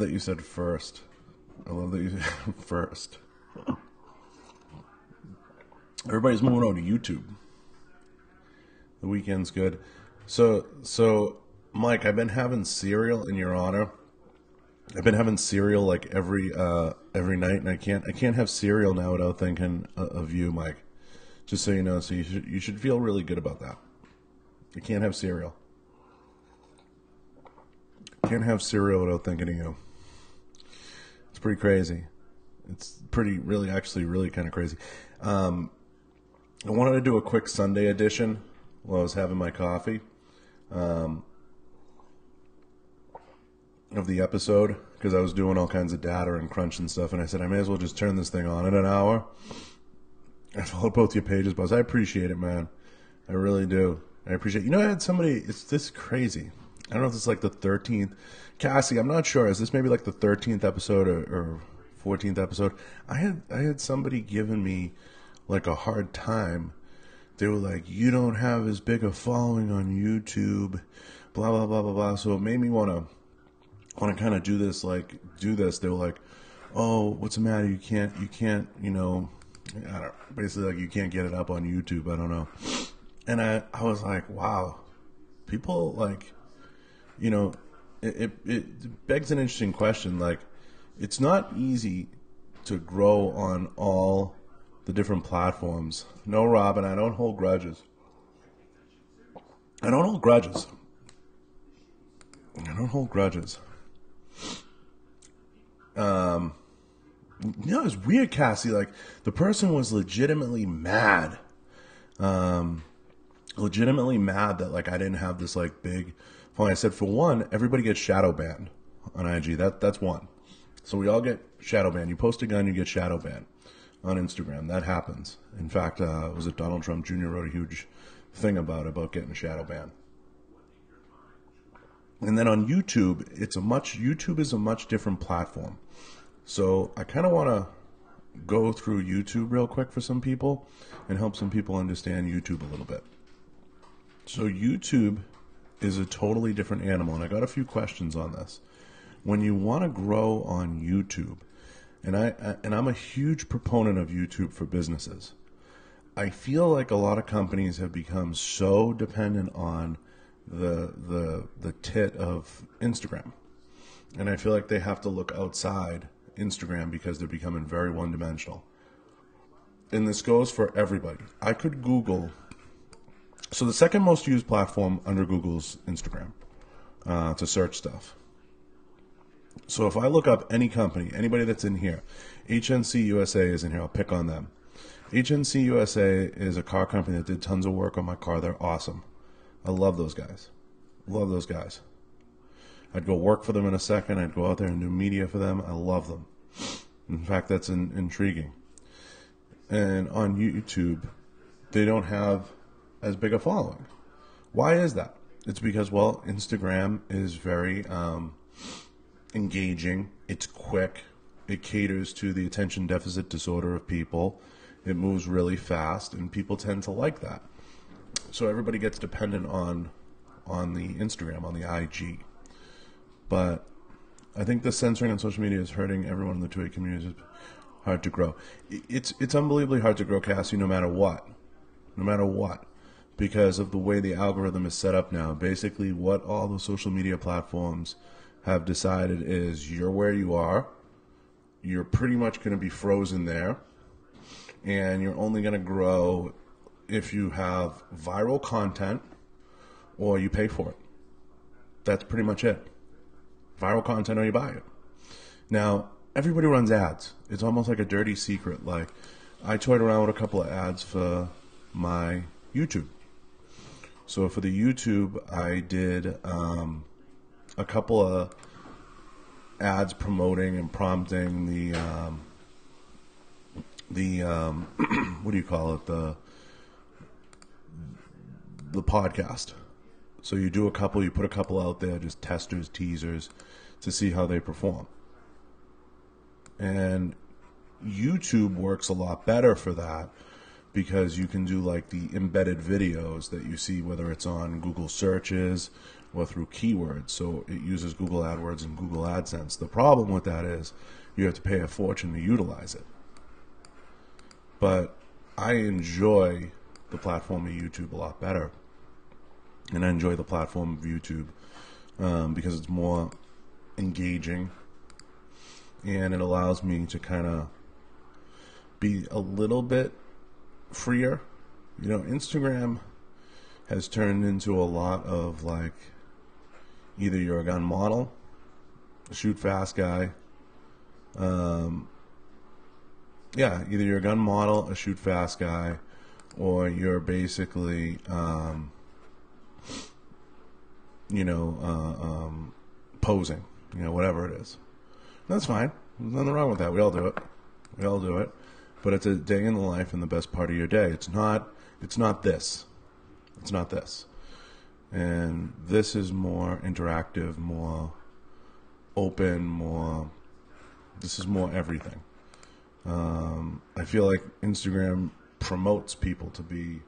that you said first. I love that you said first. Everybody's moving over to YouTube. The weekend's good. So, Mike, I've been having cereal in your honor. I've been having cereal like every night, and I can't have cereal now without thinking of you, Mike. Just so you know, so you should feel really good about that. You can't have cereal. Can't have cereal without thinking of you. It's pretty crazy. It's really kind of crazy. I wanted to do a quick Sunday edition while I was having my coffee of the episode, because I was doing all kinds of data and crunch and stuff, and I said I may as well just turn this thing on in an hour. I followed both your pages, Buzz. I appreciate it, man. I really do. I appreciate it. You know, I had somebody, it's this crazy. I don't know if it's like the 13th. Cassie, I'm not sure. Is this maybe like the 13th episode or 14th episode? I had somebody giving me like a hard time. They were like, you don't have as big a following on YouTube, blah, blah, blah, blah, blah. So it made me want to kind of do this. They were like, oh, what's the matter? You can't, you know, basically like you can't get it up on YouTube. I don't know. And I was like, wow, people like, you know, it begs an interesting question. Like, it's not easy to grow on all the different platforms. No, Robin, I don't hold grudges. I don't hold grudges. You know, it was weird, Cassie. Like, the person was legitimately mad. That like I didn't have this like big following. I said, for one, everybody gets shadow banned on IG. That's one. So we all get shadow banned. You post a gun, you get shadow banned on Instagram. That happens. In fact, was it Donald Trump Jr. wrote a huge thing about getting shadow banned. And then on YouTube, YouTube is a much different platform. So I kind of want to go through YouTube real quick for some people and help some people understand YouTube a little bit. So YouTube is a totally different animal, and I got a few questions on this. When you want to grow on YouTube, and I'm a huge proponent of YouTube for businesses, I feel like a lot of companies have become so dependent on the tit of Instagram, and I feel like they have to look outside Instagram because they're becoming very one-dimensional. And this goes for everybody. I could Google. So the second most used platform under Google is Instagram to search stuff. So if I look up any company, anybody that's in here, HNC USA is in here. I'll pick on them. HNC USA is a car company that did tons of work on my car. They're awesome. I love those guys. I'd go work for them in a second. I'd go out there and do media for them. I love them. In fact, that's intriguing. And on YouTube, they don't have as big a following. Why is that? It's because, well, Instagram is very engaging. It's quick. It caters to the attention deficit disorder of people. It moves really fast, and people tend to like that. So everybody gets dependent on the Instagram, on the IG. But I think the censoring on social media is hurting everyone in the 2A community. It's hard to grow. It's unbelievably hard to grow, Cassie, no matter what. Because of the way the algorithm is set up now. Basically, what all the social media platforms have decided is you're where you are. You're pretty much going to be frozen there. And you're only going to grow if you have viral content or you pay for it. That's pretty much it. Viral content or you buy it. Now, everybody runs ads. It's almost like a dirty secret. Like, I toyed around with a couple of ads for my YouTube. So for the YouTube, I did a couple of ads promoting and prompting the what do you call it, the podcast. So you do a couple, you put a couple out there, just testers, teasers, to see how they perform. And YouTube works a lot better for that because you can do like the embedded videos that you see, whether it's on Google searches or through keywords. So it uses Google AdWords and Google AdSense. The problem with that is you have to pay a fortune to utilize it. But I enjoy the platform of YouTube a lot better. And I enjoy the platform of YouTube because it's more engaging, and it allows me to kind of be a little bit freer. You know, Instagram has turned into a lot of like, either you're a gun model, a shoot fast guy. Either you're a gun model, a shoot fast guy, or you're basically, posing, whatever it is. That's fine. There's nothing wrong with that. We all do it. But it's a day in the life and the best part of your day. It's not this. It's not this. And this is more interactive, more open, this is more everything. I feel like Instagram promotes people to be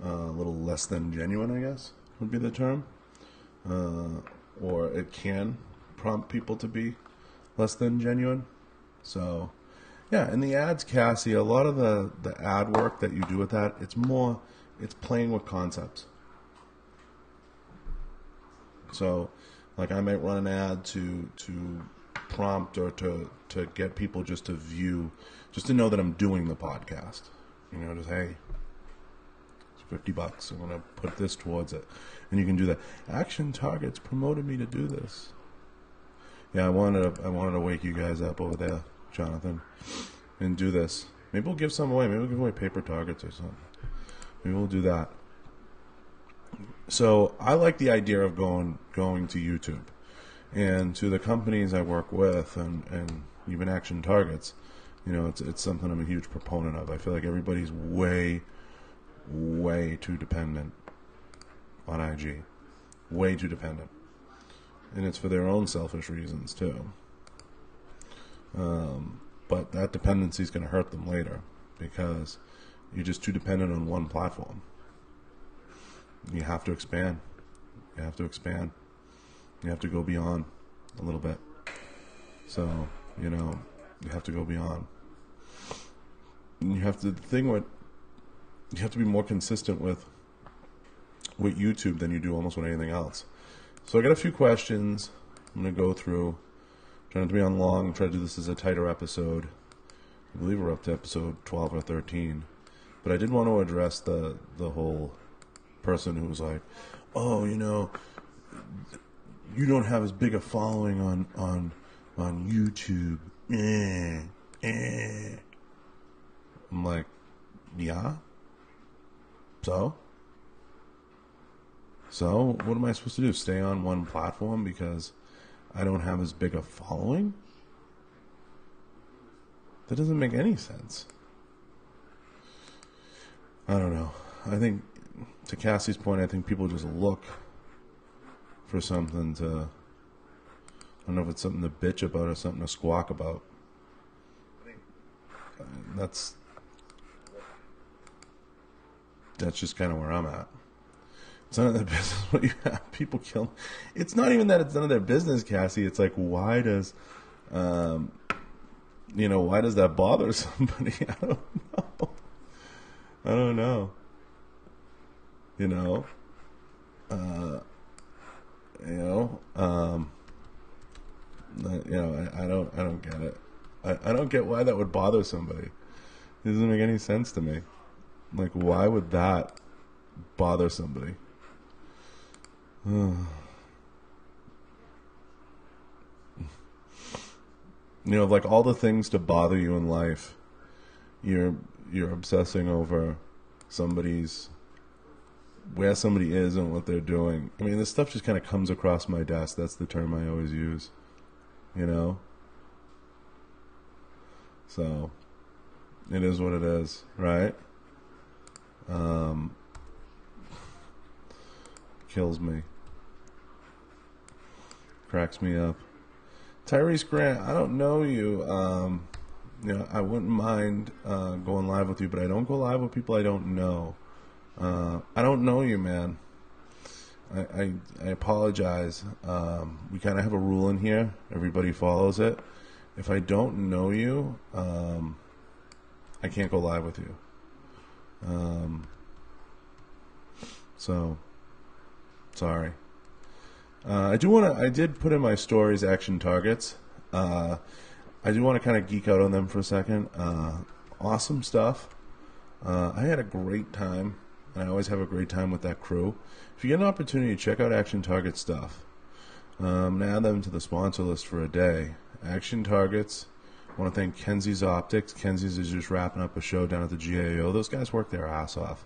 a little less than genuine, I guess, would be the term. Or it can prompt people to be less than genuine. So, yeah, and the ads, Cassie, a lot of the ad work that you do with that, it's playing with concepts. So, like, I might run an ad to prompt or to get people just to view, just to know that I'm doing the podcast. Just, hey, it's $50. I'm going to put this towards it. And you can do that. Action Targets promoted me to do this. Yeah, I wanted to wake you guys up over there, Jonathan, and do this. Maybe we'll give some away. Maybe we'll give away paper targets or something. Maybe we'll do that. So I like the idea of going to YouTube, and to the companies I work with, and even Action Targets. It's something I'm a huge proponent of. I feel like everybody's way too dependent on IG. Way too dependent. And it's for their own selfish reasons, too. But that dependency is going to hurt them later, because you're just too dependent on one platform. You have to expand. You have to go beyond a little bit. So, you have to go beyond. And you have to be more consistent with YouTube than you do almost with anything else. So I got a few questions I'm going to go through. Trying not to be on long. Try to do this as a tighter episode. I believe we're up to episode 12 or 13. But I did want to address the whole person who was like, oh, you don't have as big a following on YouTube. I'm like, yeah? So what am I supposed to do? Stay on one platform because I don't have as big a following? That doesn't make any sense. I don't know. I think, to Cassie's point, I think people just look for something to, I don't know if it's something to bitch about or something to squawk about. That's just kind of where I'm at. It's none of their business what you have. People kill. It's not even that it's none of their business, Cassie. It's like, why does that bother somebody? I don't know. I don't get it. I don't get why that would bother somebody. It doesn't make any sense to me. Like, why would that bother somebody? Like all the things to bother you in life, you're obsessing over where somebody is and what they're doing. I mean, this stuff just kind of comes across my desk. That's the term I always use. So it is what it is, right? Kills me. Cracks me up. Tyrese Grant, I don't know you. I wouldn't mind going live with you, but I don't go live with people I don't know. I don't know you, man. I apologize. We kind of have a rule in here. Everybody follows it. If I don't know you, I can't go live with you. So, sorry. I did put in my stories action targets. I do want to kind of geek out on them for a second. Awesome stuff. I had a great time, and I always have a great time with that crew. If you get an opportunity, check out Action Target stuff. Add them to the sponsor list for a day. Action Targets. I want to thank Kenzies Optics. Kenzies is just wrapping up a show down at the GAO. Those guys work their ass off.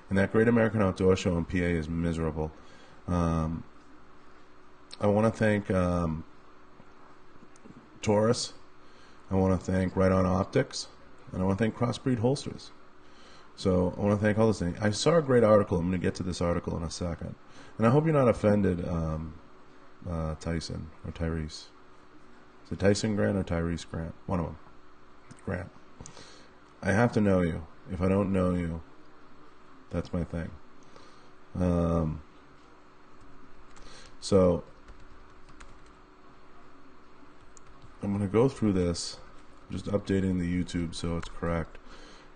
And that Great American Outdoor Show in PA is miserable. I want to thank Taurus. I want to thank Riton Optics. And I want to thank Crossbreed Holsters. So I want to thank all those things. I saw a great article. I'm going to get to this article in a second. And I hope you're not offended, Tyson or Tyrese. Is it Tyson Grant or Tyrese Grant? One of them. Grant. I have to know you. If I don't know you, that's my thing. So I'm going to go through this, just updating the YouTube so it's correct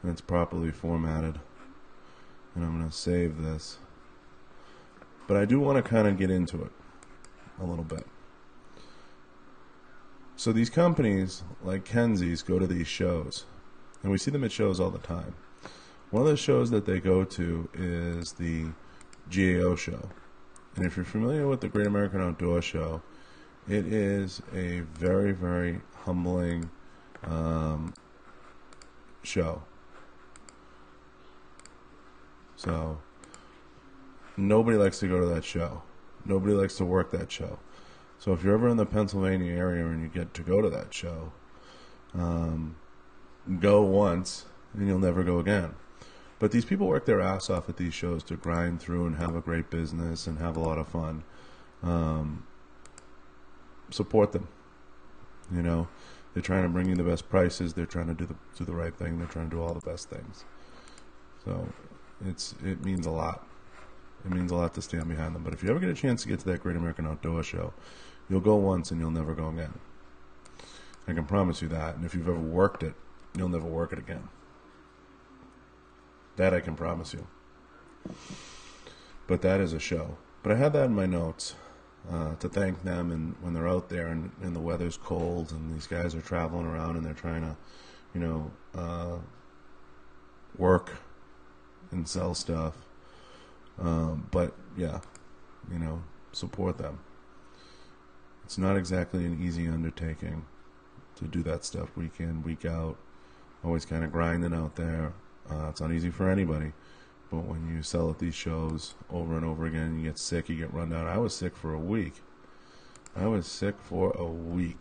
and it's properly formatted. And I'm going to save this. But I do want to kind of get into it a little bit. So these companies like Kenzies go to these shows, and we see them at shows all the time. One of the shows that they go to is the GAO show. And if you're familiar with the Great American Outdoor Show, it is a very, very humbling show. So nobody likes to go to that show. Nobody likes to work that show. So if you're ever in the Pennsylvania area and you get to go to that show, go once and you'll never go again. But these people work their ass off at these shows to grind through and have a great business and have a lot of fun. Support them. You know, they're trying to bring you the best prices. They're trying to do the right thing. They're trying to do all the best things. So it means a lot. It means a lot to stand behind them. But if you ever get a chance to get to that Great American Outdoor Show, you'll go once and you'll never go again. I can promise you that. And if you've ever worked it, you'll never work it again. That I can promise you. But that is a show. But I had that in my notes to thank them, and when they're out there and the weather's cold and these guys are traveling around and they're trying to, you know, work and sell stuff. But yeah, you know, support them. It's not exactly an easy undertaking to do that stuff week in, week out, always kind of grinding out there. It's not easy for anybody, but when you sell at these shows over and over again, you get sick, you get run down. I was sick for a week. I was sick for a week.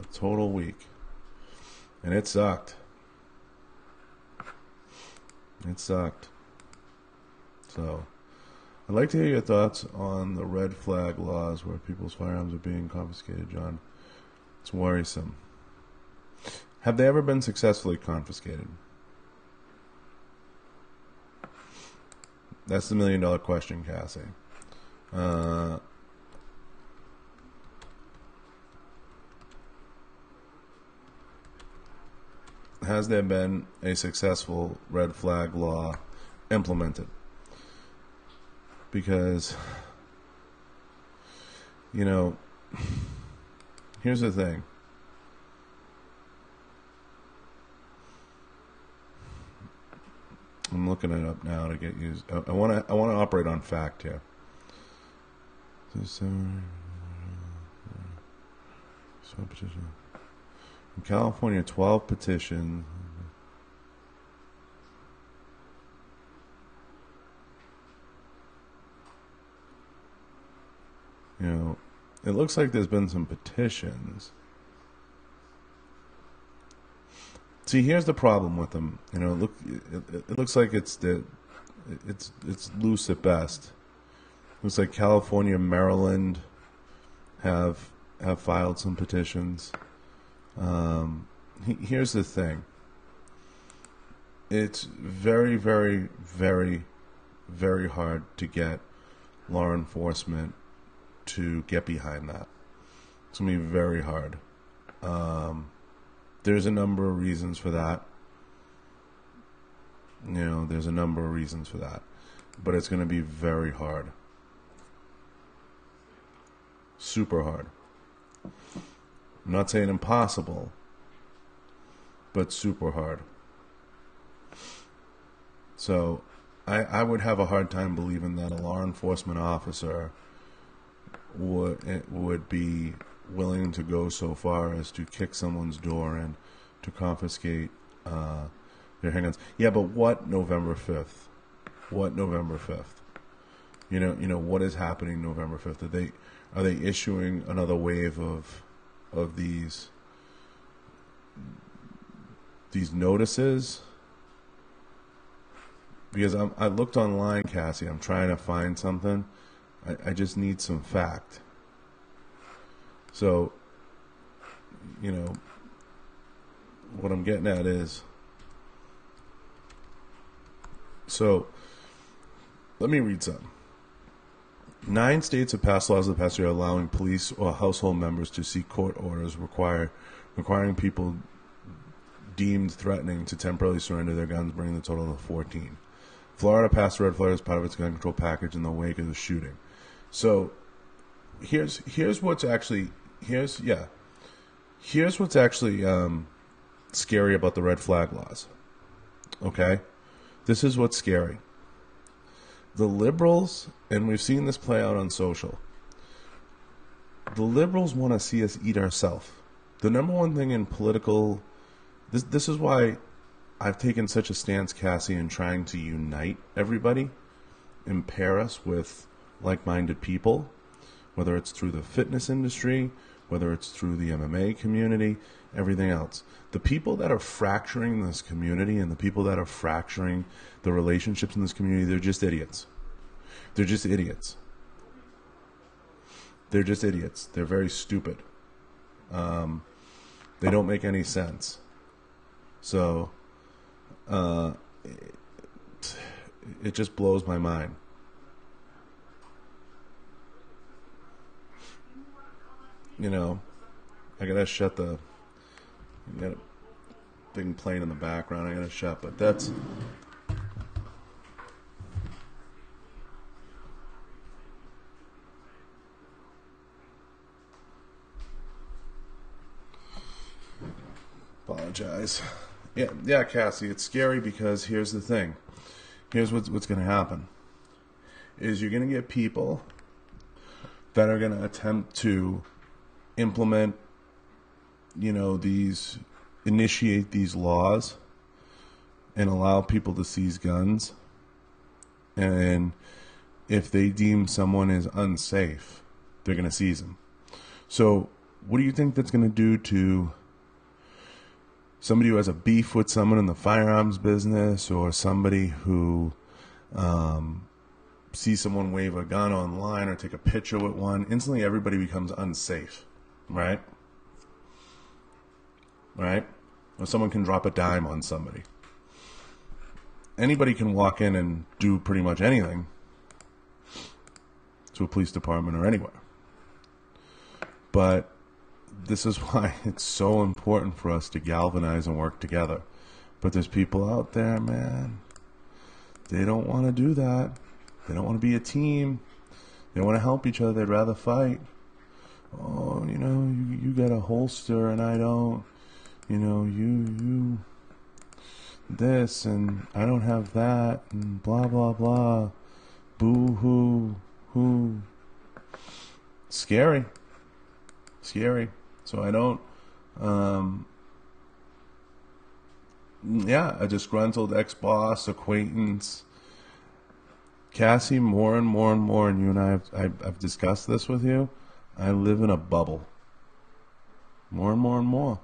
A total week. And it sucked. It sucked. So, I'd like to hear your thoughts on the red flag laws where people's firearms are being confiscated, John. It's worrisome. Have they ever been successfully confiscated? That's the $1 million question, Cassie. Has there been a successful red flag law implemented? Because, you know, here's the thing. I'm looking it up now to get used. I want to operate on fact here. In California, 12 petitions. You know, it looks like there's been some petitions. See, here's the problem with them. You know, it looks like it's loose at best. It looks like California, Maryland have filed some petitions. here's the thing. It's very, very, very, very hard to get law enforcement to get behind that. It's going to be very hard. There's a number of reasons for that. There's a number of reasons for that. But it's going to be very hard. Super hard. I'm not saying impossible, but super hard. So I would have a hard time believing that a law enforcement officer would be willing to go so far as to kick someone's door in to confiscate their handguns. Yeah, but what November 5th? What November 5th? What is happening November 5th? Are they issuing another wave of these notices? Because I looked online, Cassie. I'm trying to find something. I just need some fact. So, what I'm getting at is, so let me read something. 9 states have passed laws the past year allowing police or household members to seek court orders requiring people deemed threatening to temporarily surrender their guns, bringing the total to 14. Florida passed red flag as part of its gun control package in the wake of the shooting. So here's what's actually scary about the red flag laws. Okay, this is what's scary. The liberals, and we've seen this play out on social, the liberals want to see us eat ourselves. The number one thing in political, this is why I've taken such a stance, Cassie, in trying to unite everybody and pair us with like-minded people, whether it's through the fitness industry, whether it's through the MMA community, everything else. The people that are fracturing this community and the people that are fracturing the relationships in this community, they're just idiots. They're just idiots. They're just idiots. They're very stupid. They don't make any sense. So, it just blows my mind. I gotta shut the. You got a thing playing in the background. I gotta shut, but that's. Apologize. Yeah, Cassie, it's scary because here's the thing. Here's what's going to happen. Is you're going to get people that are going to attempt to implement, initiate these laws and allow people to seize guns. And if they deem someone is unsafe, they're going to seize them. So what do you think that's going to do to somebody who has a beef with someone in the firearms business, or somebody who sees someone wave a gun online or take a picture with one? Instantly everybody becomes unsafe, right? Right? Or someone can drop a dime on somebody. Anybody can walk in and do pretty much anything to a police department or anywhere. But this is why it's so important for us to galvanize and work together. But there's people out there, man, they don't want to do that. They don't want to be a team. They don't want to help each other. They'd rather fight. Oh, you got a holster and I don't. You this and I don't have that and blah, blah, blah. Boo-hoo, hoo. Scary. So I don't, a disgruntled ex-boss, acquaintance. Cassie, more and more and more, and you and I've discussed this with you, I live in a bubble. More and more and more.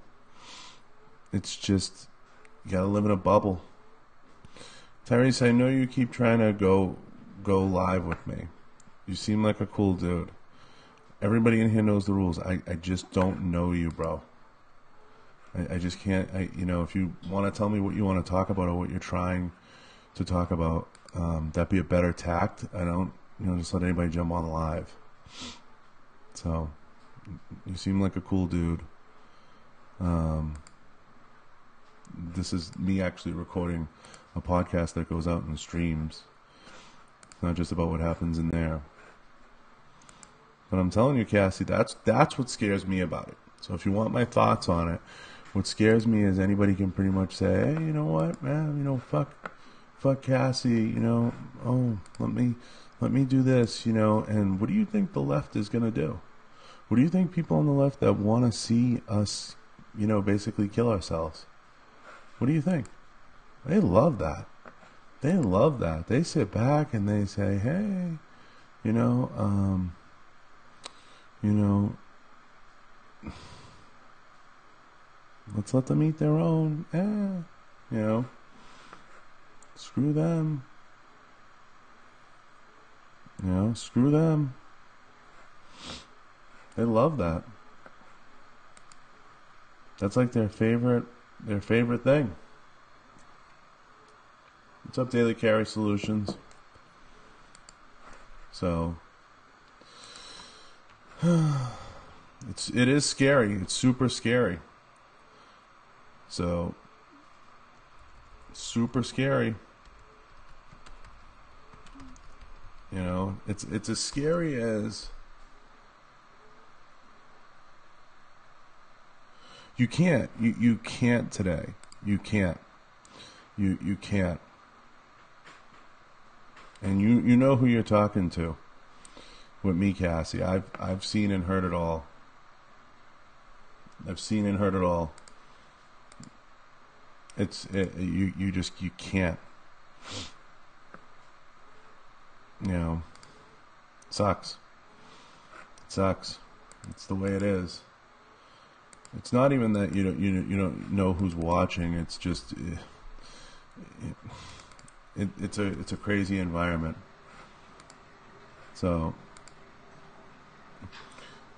It's just, you gotta live in a bubble. Tyrese, I know you keep trying to go live with me. You seem like a cool dude. Everybody in here knows the rules. I just don't know you, bro. I just can't. If you want to tell me what you want to talk about or what you're trying to talk about, that'd be a better tact. I don't, just let anybody jump on live. So, you seem like a cool dude. This is me actually recording a podcast that goes out and streams. It's not just about what happens in there. But I'm telling you, Cassie, that's what scares me about it. So if you want my thoughts on it, what scares me is anybody can pretty much say, hey, you know what, man, fuck Cassie, oh, let me do this, and what do you think the left is going to do? What do you think people on the left that want to see us, basically kill ourselves? What do you think? They love that. They love that. They sit back and they say, hey, let's let them eat their own. Screw them. Screw them. They love that. That's like their favorite thing. What's up, Daily Carry Solutions? So it is scary. It's super scary. So super scary. It's as scary as you can't today. You can't. You can't. And you know who you're talking to. With me, Cassie. I've seen and heard it all. I've seen and heard it all. You can't. Sucks. It sucks. It's the way it is. It's not even that you don't know who's watching. It's just it's a crazy environment. So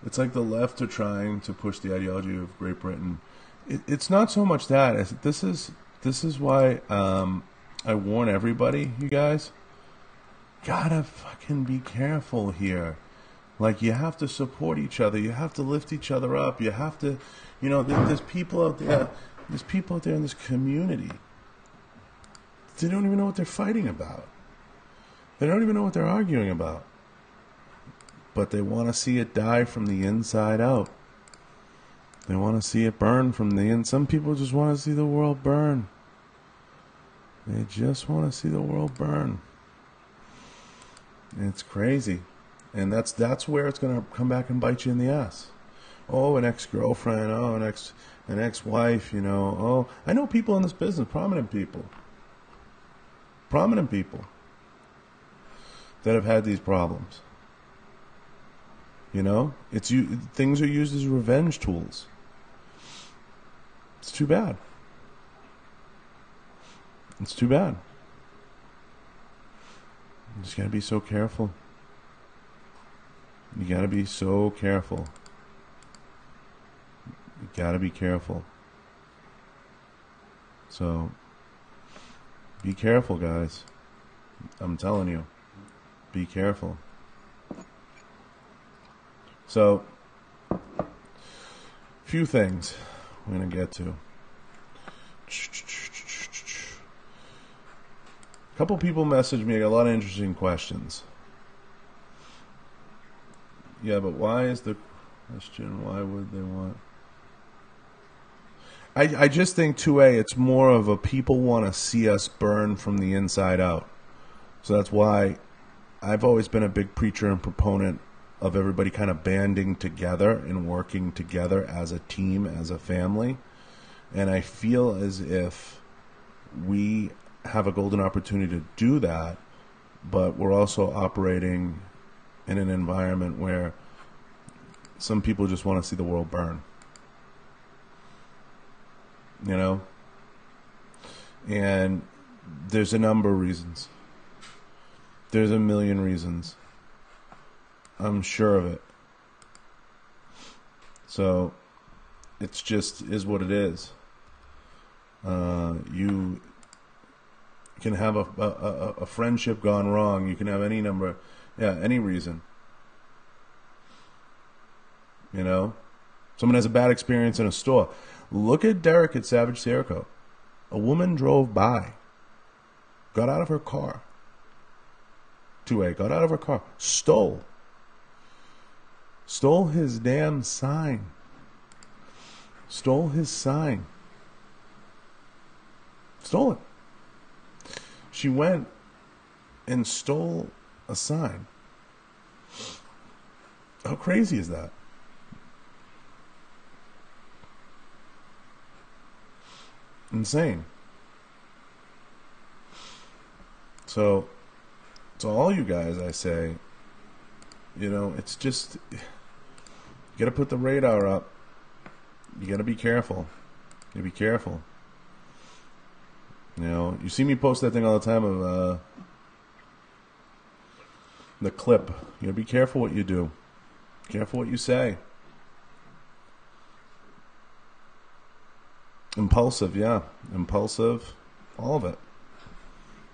it's like the left are trying to push the ideology of Great Britain. It's not so much that as this is why I warn everybody, you guys, gotta fucking be careful here. Like, you have to support each other. You have to lift each other up. You have to, there's people out there. There's people out there in this community. They don't even know what they're fighting about. They don't even know what they're arguing about. But they want to see it die from the inside out. They want to see it burn from the inside. Some people just want to see the world burn. They just want to see the world burn. It's crazy. And that's where it's going to come back and bite you in the ass. Oh, an ex-girlfriend. Oh, an ex-wife, Oh, I know people in this business, prominent people that have had these problems. Things are used as revenge tools. It's too bad. It's too bad. You just gotta be so careful. You gotta be so careful. You gotta be careful. So, be careful, guys. I'm telling you. Be careful. So, few things we're going to get to. A couple people messaged me. I got a lot of interesting questions. Yeah, but why is the question, why would they want... I just think, 2A, it's more of a people want to see us burn from the inside out. So that's why I've always been a big preacher and proponent of everybody kind of banding together and working together as a team, as a family. And I feel as if we have a golden opportunity to do that, but we're also operating in an environment where some people just want to see the world burn. And there's a number of reasons. There's a million reasons. I'm sure of it. So it's just is what it is. You can have a friendship gone wrong. You can have any number, any reason. You know, someone has a bad experience in a store. Look at Derek at Savage Serico. A woman drove by, got out of her car. 2A, got out of her car, stole his damn sign. Stole his sign. Stole it. She went and stole a sign. How crazy is that? Insane. So, to all you guys, I say, you know, it's just, you got to put the radar up. You got to be careful. You be careful. You know, you see me post that thing all the time of the clip. You got to be careful what you do. Careful what you say. Impulsive, yeah. Impulsive. All of it.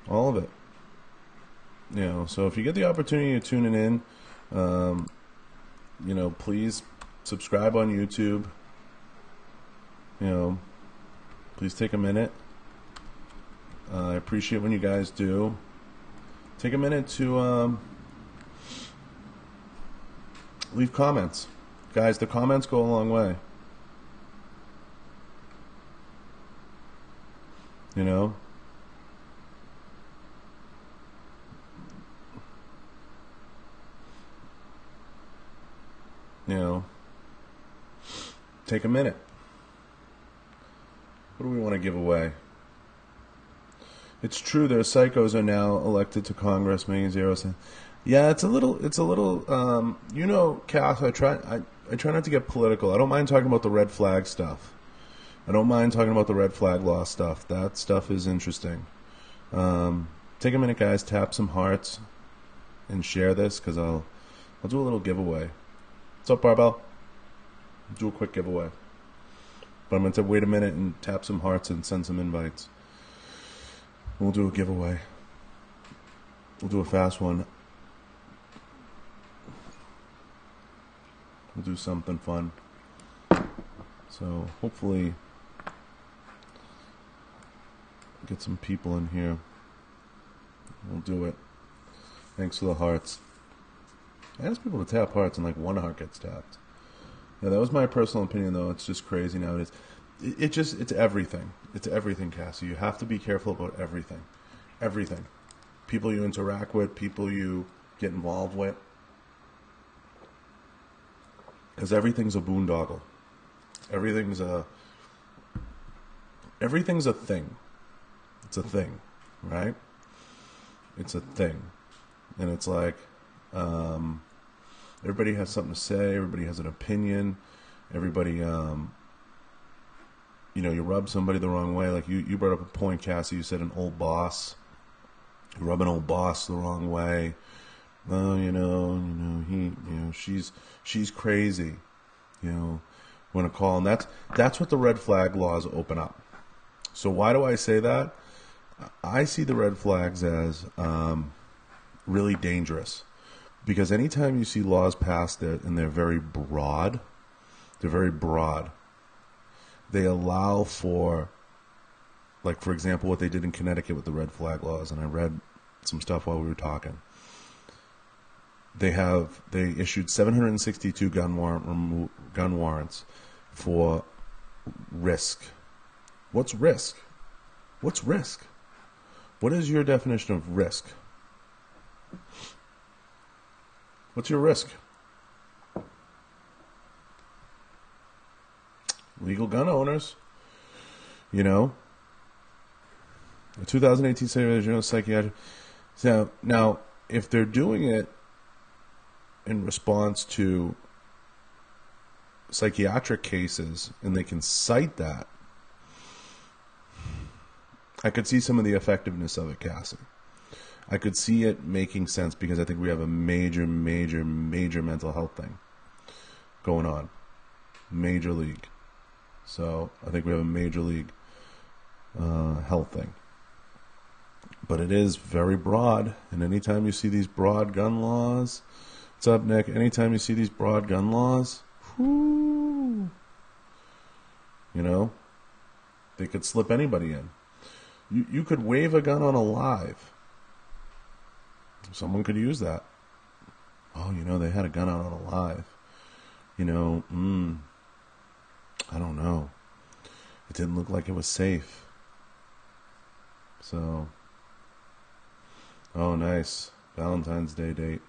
All of it. You know, so if you get the opportunity to tune in, you know, please subscribe on YouTube. You know, please take a minute. I appreciate when you guys do. Take a minute to leave comments. Guys, the comments go a long way. You know? You know? Take a minute. What do we want to give away? It's true their psychos are now elected to Congress, making 0 cents. Yeah, it's a little, you know, Cass, I try not to get political. I don't mind talking about the red flag stuff. I don't mind talking about the red flag law stuff. That stuff is interesting. Take a minute, guys, tap some hearts and share this, because I'll do a little giveaway. What's up, Barbell? Do a quick giveaway. But I'm going to wait a minute and tap some hearts and send some invites. We'll do a giveaway. We'll do a fast one. We'll do something fun. So hopefully get some people in here. We'll do it. Thanks for the hearts. I ask people to tap hearts and like one heart gets tapped. Yeah, that was my personal opinion, though. It's just crazy nowadays. It's everything. It's everything, Cassie. You have to be careful about everything. Everything. People you interact with, people you get involved with. Because everything's a boondoggle. Everything's a thing. It's a thing, right? It's a thing. And it's like, everybody has something to say. Everybody has an opinion. Everybody, you know, you rub somebody the wrong way. Like you brought up a point, Cassie. You said an old boss. You rub an old boss the wrong way. Oh, she's crazy. You know, want to call, and that's what the red flag laws open up. So why do I say that? I see the red flags as really dangerous, because anytime you see laws passed and they're very broad, they allow for, like, for example, what they did in Connecticut with the red flag laws, and I read some stuff while we were talking. They issued 762 gun warrants for risk. What's risk? What's risk? What is your definition of risk? What's your risk? Legal gun owners, you know, the 2018 State Psychiatric. So now, if they're doing it in response to psychiatric cases and they can cite that, I could see some of the effectiveness of it, Cassie. I could see it making sense, because I think we have a major mental health thing going on. Major league. So I think we have a major league health thing. But it is very broad, and anytime you see these broad gun laws, what's up, Nick? Anytime you see these broad gun laws, whoo, you know, they could slip anybody in. You could wave a gun on a live. Someone could use that. Oh, you know, they had a gun out on a live. You know, I don't know. It didn't look like it was safe. So, oh, nice. Valentine's Day date.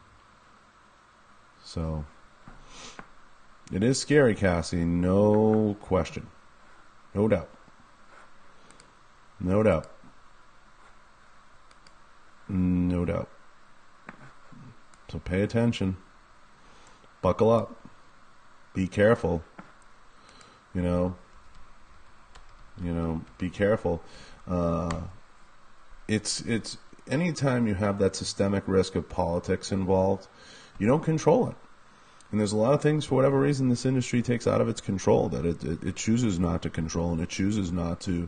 So, it is scary, Cassie. No question. No doubt. No doubt. No doubt. So pay attention. Buckle up. Be careful. You know, be careful. It's anytime you have that systemic risk of politics involved, you don't control it. And there's a lot of things, for whatever reason, this industry takes out of its control, that it chooses not to control, and it chooses not to,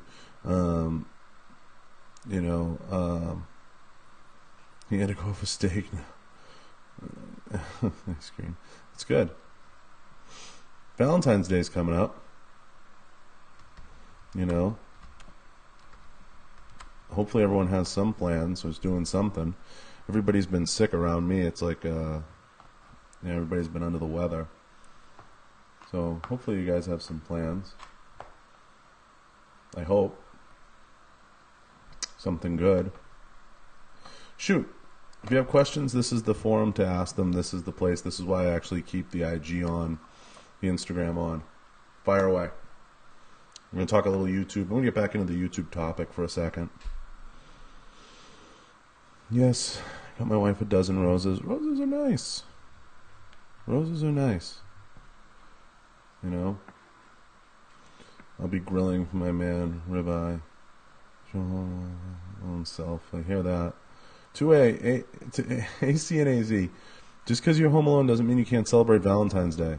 he had to go for steak now. Nice green. It's good. Valentine's Day's coming up. You know, hopefully everyone has some plans or is doing something. Everybody's been sick around me. It's like, everybody's been under the weather. So hopefully you guys have some plans. I hope. Something good. Shoot. If you have questions, this is the forum to ask them. This is the place. This is why I actually keep the IG on, the Instagram on. Fire away. I'm going to talk a little YouTube. I'm going to get back into the YouTube topic for a second. Yes, got my wife a dozen roses. Roses are nice. Roses are nice. You know? I'll be grilling for my man, ribeye. Own self. I hear that. 2A, AC and AZ. Just because you're home alone doesn't mean you can't celebrate Valentine's Day.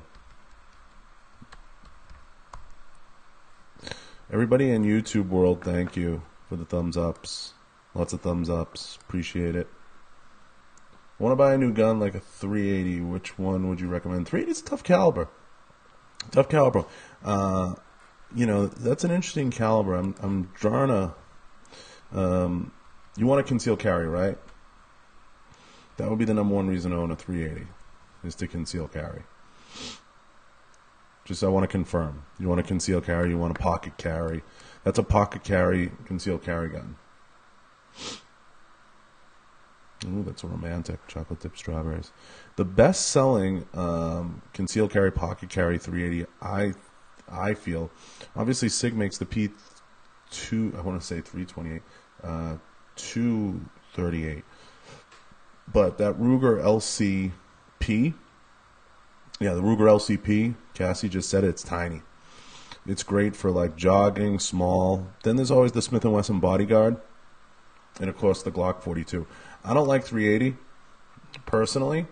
Everybody in YouTube world, thank you for the thumbs ups. Lots of thumbs ups. Appreciate it. I want to buy a new gun like a 380. Which one would you recommend? 380 is a tough caliber. Tough caliber. You know, that's an interesting caliber. I'm drawing a... you want to conceal carry, right? That would be the number one reason to own a 380, is to conceal carry. Just I want to confirm. You want to conceal carry, you want a pocket carry. That's a pocket carry, concealed carry gun. Ooh, that's a romantic. Chocolate dipped strawberries. The best selling concealed carry, pocket carry 380, I feel, obviously SIG makes the P2, I want to say 328, 238. But that Ruger LCP, yeah, the Ruger LCP, Cassie just said it's tiny. It's great for like jogging, small. Then there's always the Smith & Wesson Bodyguard, and of course the Glock 42. I don't like 380. Personally,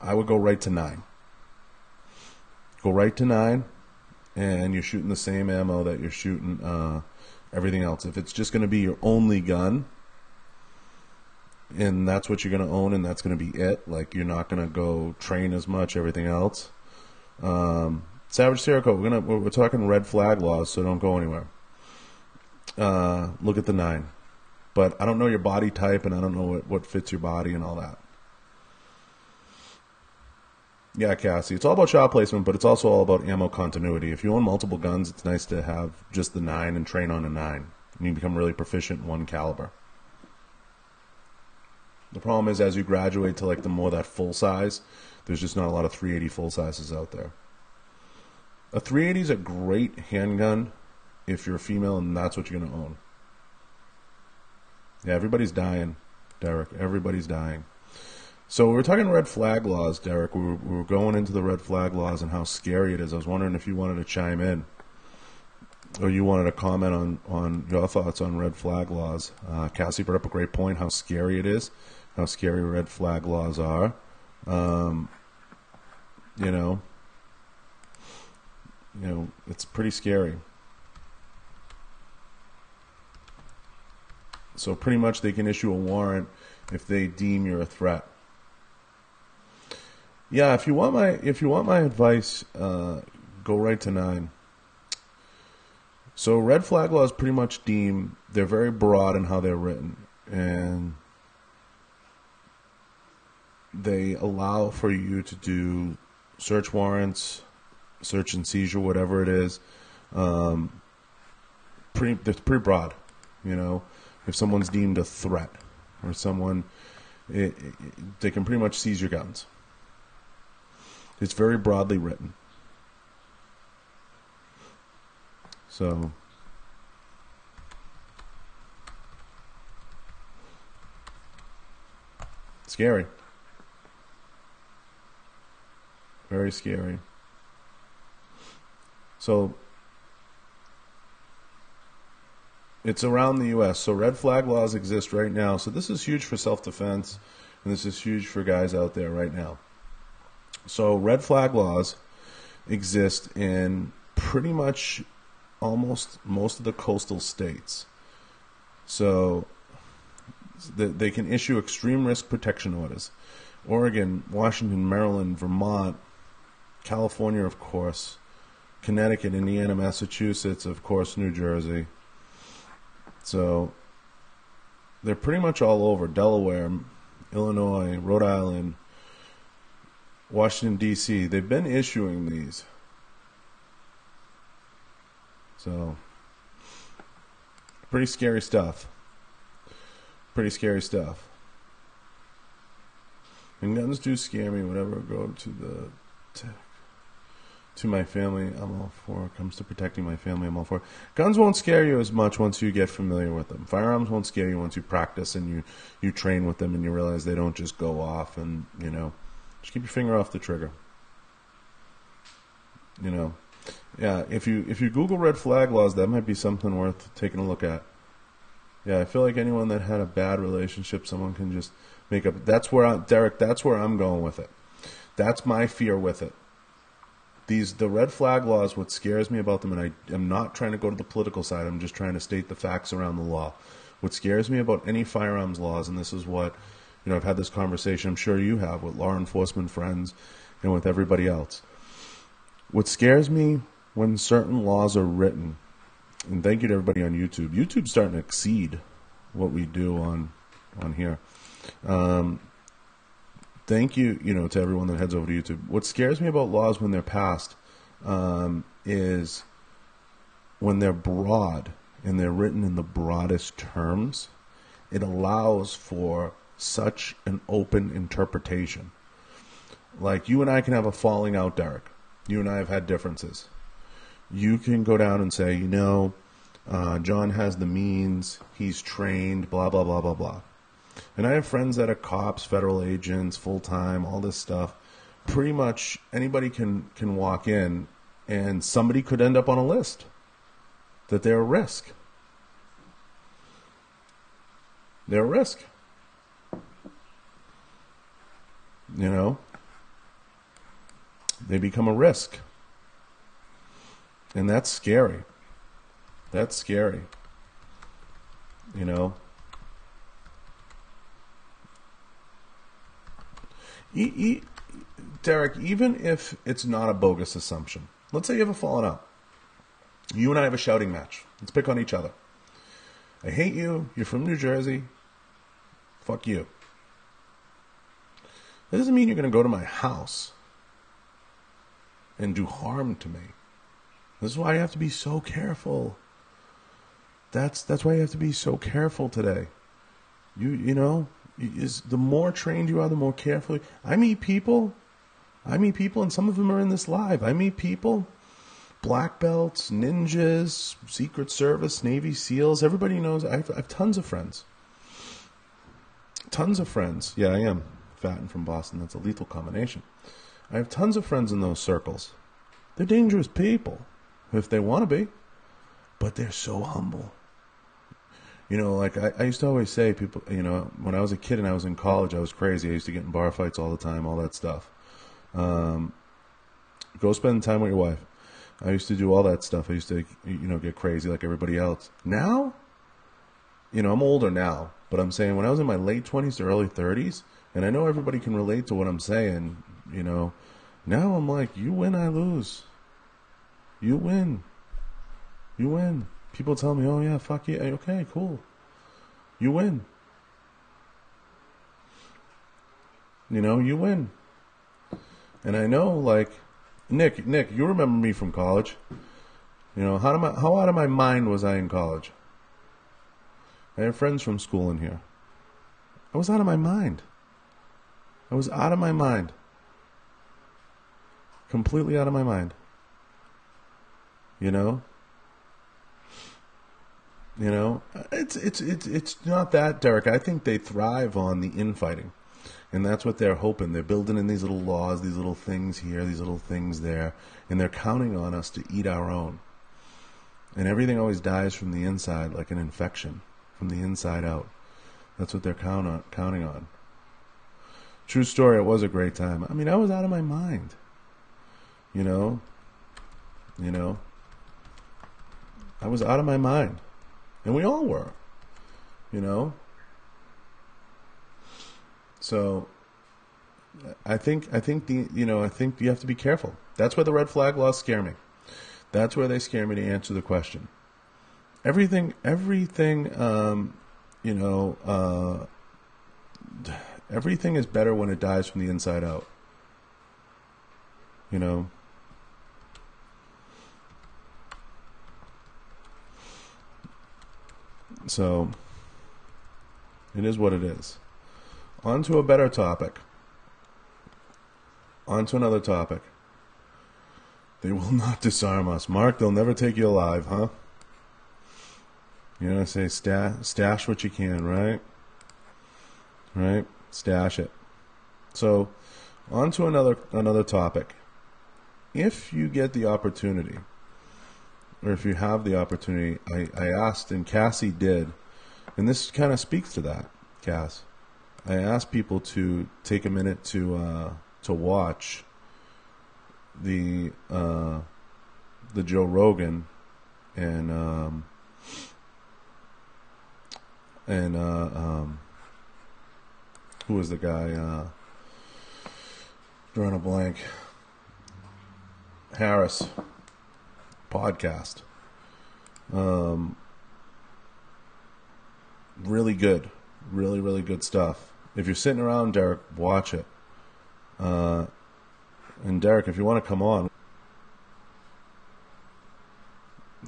I would go right to 9. Go right to 9, and you're shooting the same ammo that you're shooting everything else. If it's just going to be your only gun, and that's what you're going to own, and that's going to be it, like you're not going to go train as much, everything else. Savage Serico, we're talking red flag laws, so don't go anywhere. Look at the 9. But I don't know your body type, and I don't know what fits your body and all that. Yeah, Cassie, it's all about shot placement, but it's also all about ammo continuity. If you own multiple guns, it's nice to have just the 9 and train on a 9. And you become really proficient in one caliber. The problem is, as you graduate to like the more that full size, there's just not a lot of 380 full sizes out there. A 380 is a great handgun if you're a female and that's what you're going to own. Yeah, everybody's dying, Derek. Everybody's dying. So we're talking red flag laws, Derek. We were going into the red flag laws and how scary it is. I was wondering if you wanted to chime in, or you wanted to comment on your thoughts on red flag laws. Cassie brought up a great point, how scary it is, how scary red flag laws are. You know, it's pretty scary. So pretty much they can issue a warrant if they deem you're a threat. Yeah, if you want my advice, go right to 9. So red flag laws pretty much they're very broad in how they're written, and they allow for you to do search warrants, search and seizure, whatever it is. They're pretty broad, If someone's deemed a threat or someone, they can pretty much seize your guns. It's very broadly written. So, scary. Very scary. So, it's around the U.S. So red flag laws exist right now. So this is huge for self-defense, and this is huge for guys out there right now. So red flag laws exist in pretty much almost most of the coastal states. So they can issue extreme risk protection orders. Oregon, Washington, Maryland, Vermont, California, of course, Connecticut, Indiana, Massachusetts, of course, New Jersey. So they're pretty much all over. Delaware, Illinois, Rhode Island, Washington, D.C. They've been issuing these. So, pretty scary stuff. Pretty scary stuff. And guns do scare me whenever I go to my family. I'm all for it. Comes to protecting my family, I'm all for it. Guns won't scare you as much once you get familiar with them. Firearms won't scare you once you practice and you train with them and you realize they don't just go off and, just keep your finger off the trigger. Yeah, if you Google red flag laws, that might be something worth taking a look at. Yeah, I feel like anyone that had a bad relationship, someone can just make up. Derek, that's where I'm going with it. That's my fear with it. The red flag laws, what scares me about them, and I am not trying to go to the political side, I'm just trying to state the facts around the law. What scares me about any firearms laws, and this is what, I've had this conversation, I'm sure you have, with law enforcement friends and with everybody else. What scares me when certain laws are written, and thank you to everybody on YouTube. YouTube's starting to exceed what we do on here. Thank you, to everyone that heads over to YouTube. What scares me about laws when they're passed is when they're broad and they're written in the broadest terms, it allows for such an open interpretation. Like, you and I can have a falling out, Derek. You and I have had differences. You can go down and say, John has the means, he's trained, blah, blah, blah, blah, blah. And I have friends that are cops, federal agents, full-time, all this stuff. Pretty much anybody can walk in, and somebody could end up on a list that they're a risk. They're a risk. They become a risk. And that's scary. That's scary. Derek, even if it's not a bogus assumption, let's say you have a falling out. You and I have a shouting match. Let's pick on each other. I hate you. You're from New Jersey. Fuck you. That doesn't mean you're going to go to my house and do harm to me. This is why you have to be so careful. That's why you have to be so careful today. The more trained you are, the more careful. I meet people, and some of them are in this live. I meet people, black belts, ninjas, Secret Service, Navy SEALs. Everybody knows. I have tons of friends. Tons of friends. Yeah, I am fat and from Boston. That's a lethal combination. I have tons of friends in those circles. They're dangerous people, if they want to be, but they're so humble. Like I used to always say, people, when I was a kid and I was in college, I was crazy. I used to get in bar fights all the time, all that stuff. Go spend time with your wife. I used to do all that stuff. I used to, get crazy like everybody else. Now, I'm older now, but I'm saying when I was in my late 20s to early 30s, and I know everybody can relate to what I'm saying, now I'm like, you win, I lose. You win. You win. People tell me, oh yeah, fuck you. Okay, cool. You win. You win. And I know, like, Nick, you remember me from college. How out of my mind was I in college? I have friends from school in here. I was out of my mind. I was out of my mind. Completely out of my mind. It's not that, Derek. I think they thrive on the infighting. And that's what they're hoping. They're building in these little laws, these little things here, these little things there, and they're counting on us to eat our own. And everything always dies from the inside, like an infection, from the inside out. That's what they're counting on. True story, it was a great time. I mean, I was out of my mind. I was out of my mind. And we all were. So I think I think you have to be careful. That's where the red flag laws scare me. That's where they scare me, to answer the question. Everything everything is better when it dies from the inside out. So it is what it is. On to a better topic. On to another topic. They will not disarm us. Mark, they'll never take you alive, huh? I say stash what you can, right? Right? Stash it. So, on to another topic. If you get the opportunity, or if you have the opportunity, I asked, and Cassie did, and this kind of speaks to that, Cass. I asked people to take a minute to watch the Joe Rogan and who was the guy? Drawing a blank. Harris podcast. Really good. Really, really good stuff. If you're sitting around, Derek, watch it. And Derek, if you want to come on.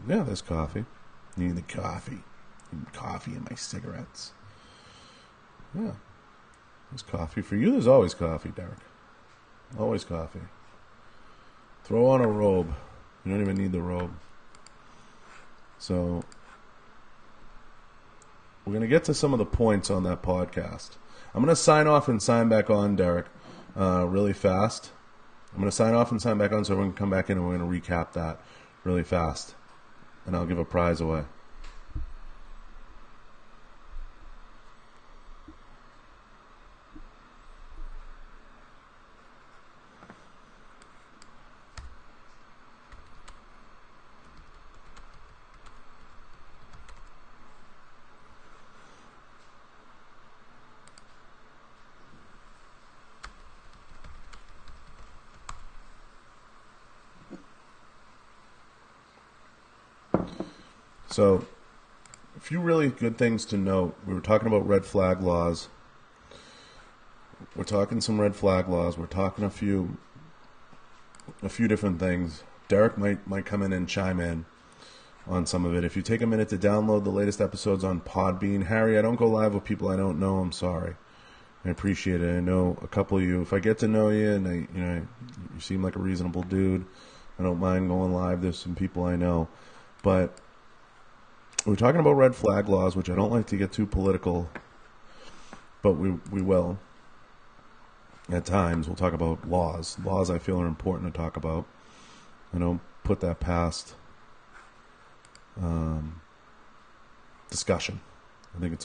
Yeah, there's coffee. You need the coffee. Coffee and my cigarettes. Yeah. There's coffee for you. There's always coffee, Derek. Always coffee. Throw on a robe. You don't even need the robe. So, we're going to get to some of the points on that podcast. I'm going to sign off and sign back on, Derek, really fast. I'm going to sign off and sign back on so everyone can come back in, and we're going to recap that really fast. And I'll give a prize away. So, a few really good things to note. We were talking about red flag laws. We're talking some red flag laws. We're talking a few different things. Derek might come in and chime in on some of it. If you take a minute to download the latest episodes on Podbean. Harry, I don't go live with people I don't know. I'm sorry. I appreciate it. I know a couple of you. If I get to know you and you seem like a reasonable dude, I don't mind going live. There's some people I know, but we're talking about red flag laws, which I don't like to get too political, but we will. At times, we'll talk about laws. Laws I feel are important to talk about. I don't put that past discussion. I think it's